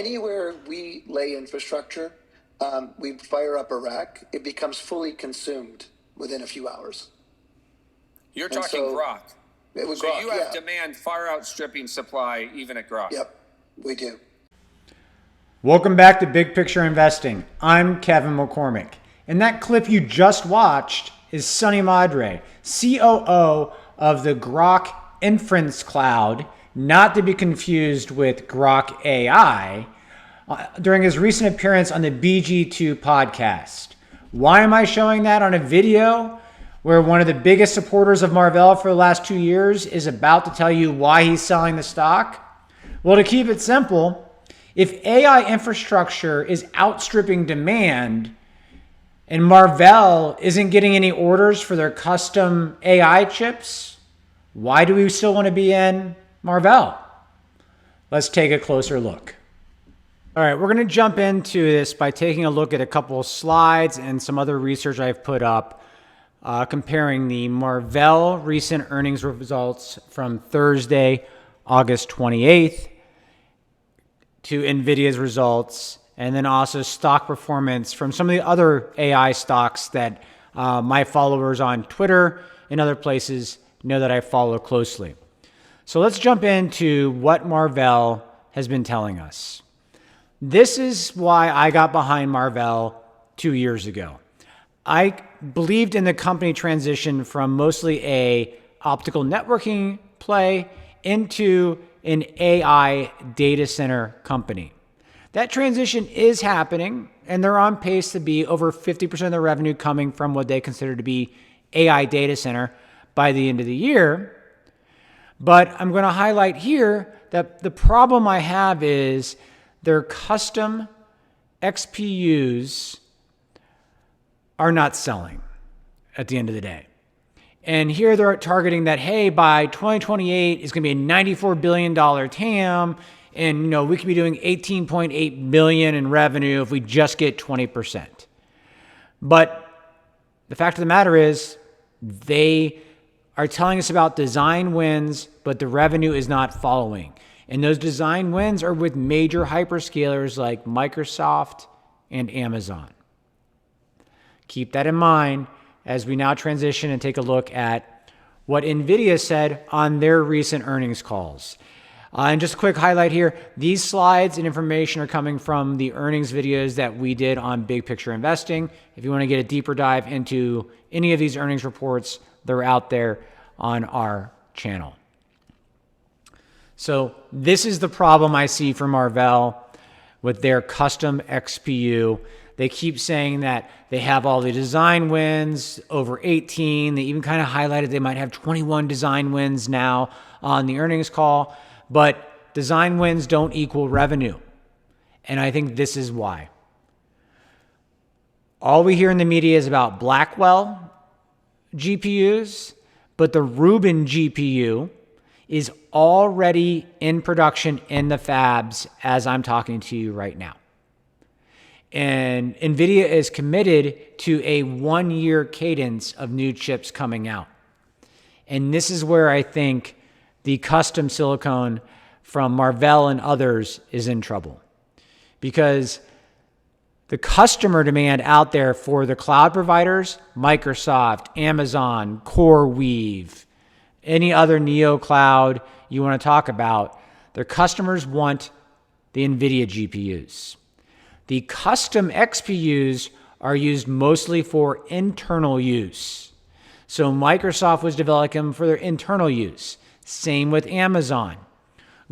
anywhere we lay infrastructure, we fire up a rack, it becomes fully consumed within a few hours. You're talking Grok. So Grok, you have demand far outstripping supply, even at Grok. Yep, we do. Welcome back to Big Picture Investing. I'm Kevin McCormick. And that clip you just watched is Sunny Madre, COO of the Grok Inference Cloud, not to be confused with Grok AI, during his recent appearance on the BG2 podcast. Why am I showing that on a video where one of the biggest supporters of Marvell for the last 2 years is about to tell you why he's selling the stock? Well, to keep it simple, if AI infrastructure is outstripping demand and Marvell isn't getting any orders for their custom AI chips, why do we still want to be in Marvell? Let's take a closer look. All right, we're going to jump into this by taking a look at a couple of slides and some other research I've put up comparing the Marvell recent earnings results from Thursday, August 28th, to NVIDIA's results, and then also stock performance from some of the other AI stocks that my followers on Twitter and other places know that I follow closely. So let's jump into what Marvell has been telling us. This is why I got behind Marvell 2 years ago. I believed in the company transition from mostly a optical networking play into an AI data center company. That transition is happening, and they're on pace to be over 50% of their revenue coming from what they consider to be AI data center by the end of the year. But I'm going to highlight here that the problem I have is their custom XPUs are not selling at the end of the day. And here they're targeting that, hey, by 2028, it's going to be a $94 billion TAM, and we could be doing $18.8 billion in revenue if we just get 20%. But the fact of the matter is they are telling us about design wins, but the revenue is not following. And those design wins are with major hyperscalers like Microsoft and Amazon. Keep that in mind as we now transition and take a look at what NVIDIA said on their recent earnings calls. And just a quick highlight here, these slides and information are coming from the earnings videos that we did on Big Picture Investing. If you want to get a deeper dive into any of these earnings reports, they're out there on our channel. So this is the problem I see for Marvell with their custom XPU. They keep saying that they have all the design wins, over 18. They even kind of highlighted they might have 21 design wins now on the earnings call. But design wins don't equal revenue. And I think this is why. All we hear in the media is about Blackwell GPUs, but the Rubin GPU is already in production in the fabs as I'm talking to you right now. And NVIDIA is committed to a 1-year cadence of new chips coming out. And this is where I think the custom silicon from Marvell and others is in trouble. Because the customer demand out there for the cloud providers, Microsoft, Amazon, CoreWeave, any other neo cloud you want to talk about, their customers want the NVIDIA GPUs. The custom XPUs are used mostly for internal use. So Microsoft was developing them for their internal use. Same with Amazon.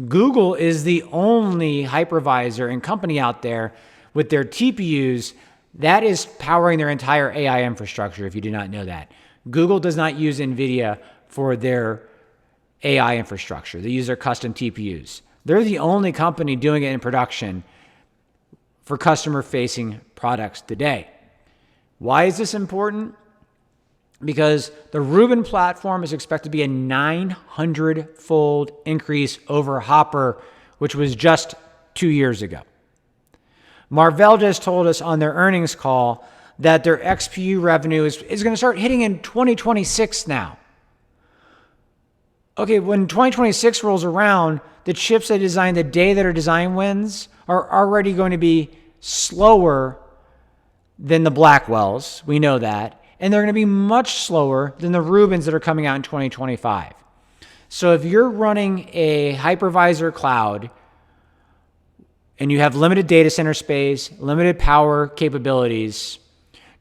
Google is the only hypervisor and company out there with their TPUs that is powering their entire AI infrastructure, if you do not know that. Google does not use NVIDIA for their AI infrastructure. They use their custom TPUs. They're the only company doing it in production for customer-facing products today. Why is this important? Because the Rubin platform is expected to be a 900-fold increase over Hopper, which was just 2 years ago. Marvell just told us on their earnings call that their XPU revenue is going to start hitting in 2026 now. okay, when 2026 rolls around, the chips they design the day that our design wins are already going to be slower than the Blackwells. We know that. And they're going to be much slower than the Rubins that are coming out in 2025. So if you're running a hypervisor cloud and you have limited data center space, limited power capabilities,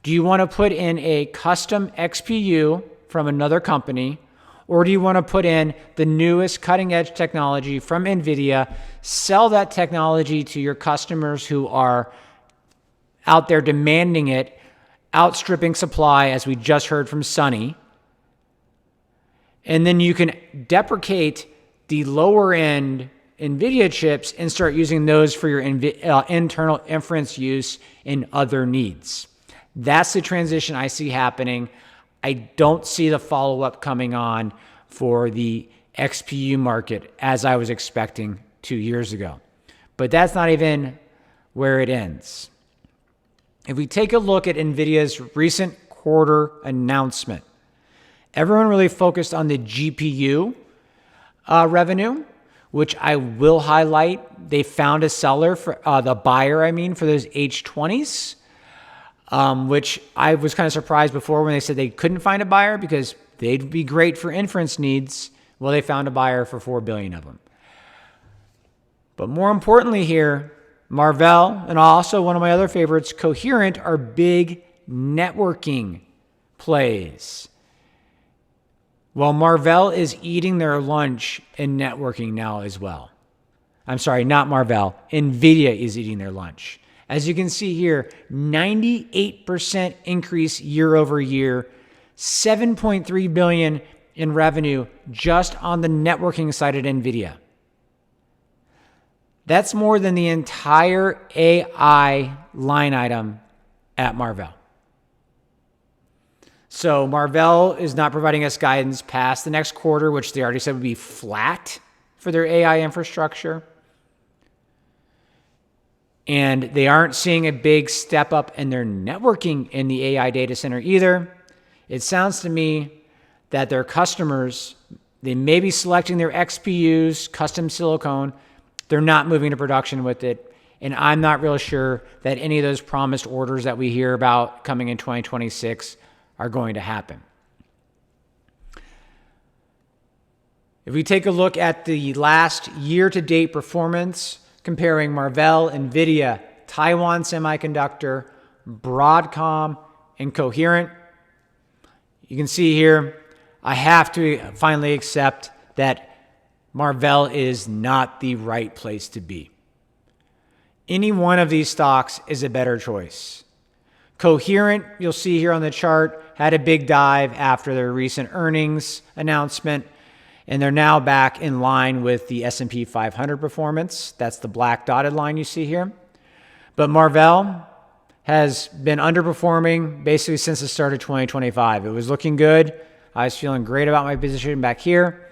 do you want to put in a custom XPU from another company, or do you want to put in the newest cutting edge technology from NVIDIA, sell that technology to your customers who are out there demanding it, outstripping supply, as we just heard from Sunny, and then you can deprecate the lower end NVIDIA chips and start using those for your internal inference use and other needs. That's the transition I see happening. I don't see the follow-up coming on for the XPU market as I was expecting 2 years ago. But that's not even where it ends. If we take a look at NVIDIA's recent quarter announcement, everyone really focused on the GPU revenue, which I will highlight. They found a seller for the buyer, for those H20s, which I was kind of surprised before when they said they couldn't find a buyer because they'd be great for inference needs. Well, they found a buyer for 4 billion of them. But more importantly here, Marvell and also one of my other favorites, Coherent, are big networking plays. Well, Marvell is eating their lunch in networking now as well. I'm sorry, not Marvell. NVIDIA is eating their lunch. As you can see here, 98% increase year over year, 7.3 billion in revenue just on the networking side at NVIDIA. That's more than the entire AI line item at Marvell. So Marvell is not providing us guidance past the next quarter, which they already said would be flat for their AI infrastructure. And they aren't seeing a big step up in their networking in the AI data center either. It sounds to me that their customers, they may be selecting their XPUs, custom silicone. They're not moving to production with it. And I'm not real sure that any of those promised orders that we hear about coming in 2026 are going to happen. If we take a look at the last year-to-date performance, comparing Marvell, NVIDIA, Taiwan Semiconductor, Broadcom, and Coherent, you can see here, I have to finally accept that Marvell is not the right place to be. Any one of these stocks is a better choice. Coherent, you'll see here on the chart, had a big dive after their recent earnings announcement, and they're now back in line with the S&P 500 performance. That's the black dotted line you see here. But Marvell has been underperforming basically since the start of 2025. It was looking good. I was feeling great about my position back here.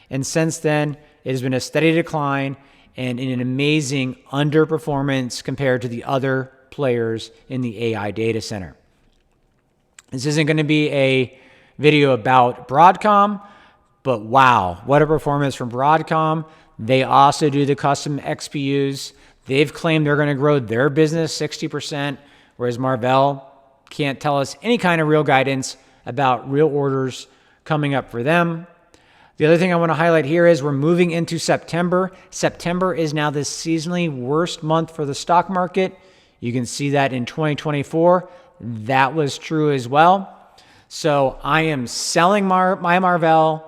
And since then, it has been a steady decline and in an amazing underperformance compared to the other players in the AI data center. This isn't going to be a video about Broadcom, but wow, what a performance from Broadcom. They also do the custom XPUs. They've claimed they're going to grow their business 60%, whereas Marvell can't tell us any kind of real guidance about real orders coming up for them. The other thing I want to highlight here is we're moving into September. September is now the seasonally worst month for the stock market. You can see that in 2024. That was true as well. So I am selling my Marvell,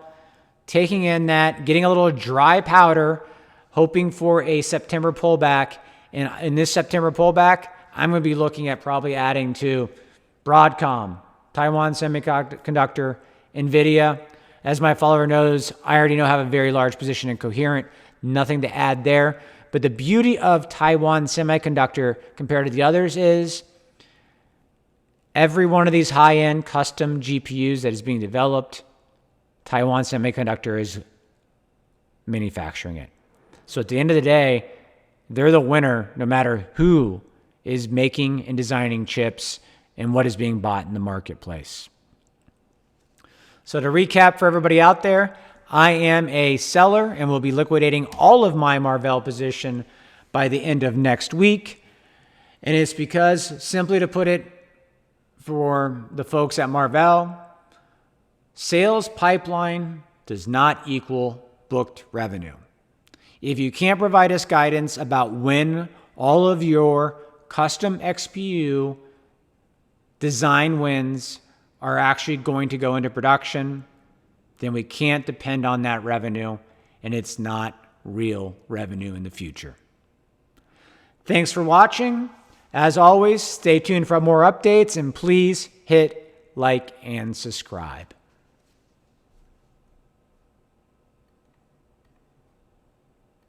taking in that, getting a little dry powder, hoping for a September pullback. And in this September pullback, I'm going to be looking at probably adding to Broadcom, Taiwan Semiconductor, NVIDIA. As my follower knows, I already have a very large position in Coherent. Nothing to add there. But the beauty of Taiwan Semiconductor compared to the others is every one of these high-end custom GPUs that is being developed, Taiwan Semiconductor is manufacturing it. So at the end of the day, they're the winner no matter who is making and designing chips and what is being bought in the marketplace. So to recap for everybody out there, I am a seller and will be liquidating all of my Marvell position by the end of next week. And it's because, simply to put it for the folks at Marvell, sales pipeline does not equal booked revenue. If you can't provide us guidance about when all of your custom XPU design wins are actually going to go into production, then we can't depend on that revenue, and it's not real revenue in the future. Thanks for watching. As always, stay tuned for more updates, and please hit like and subscribe.